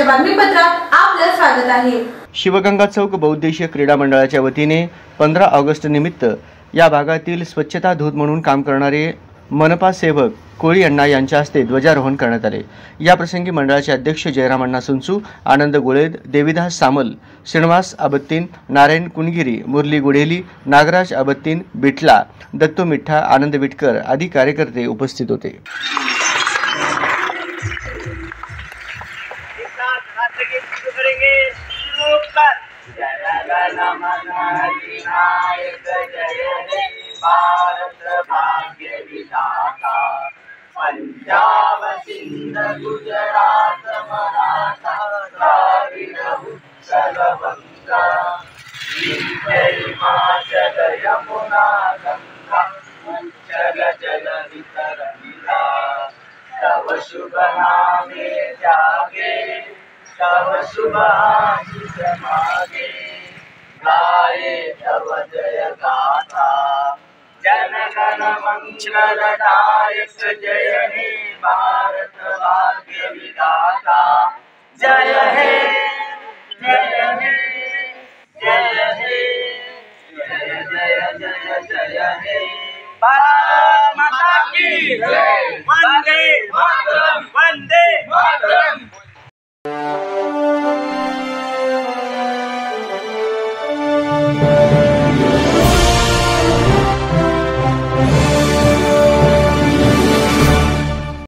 बातमीपत्रात आपलं स्वागत आहे। शिवगंगा चौक बहुउद्देशीय क्रीडा मंडळाच्या वतीने 15 ऑगस्ट निमित्त या भागातील स्वच्छता दूत म्हणून काम करणारे मनपा सेवक कोळी अण्णा यांच्या हस्ते ध्वजारोहण करण्यात आले। या प्रसंगी मंडळाचे अध्यक्ष जयराम अण्णा सुंचू, आनंद गुळेद, देविदास सामल, श्रीनिवास अबत्तीन, नारायण कुणगिरी, मुरली गुडेली, नागराज अबत्तीन, बिटला, दत्तू मिठ्ठा, आनंद विटकर आदी कार्यकर्ते उपस्थित होते। पंजाब सिंध गुजरात मराठा द्राविड उत्कल बंगा हिमाचल यमुना गंगा उच्चल जलधि तरंगा तव शुभ नामे जागे तव शुभ आशीष मागे गाये तव जय गाथा जनगण मंगलदायक जय हे भारत भाग्य विधाता जय हे जय हे जय हे जय जय जय जय हे भारत माता की जय।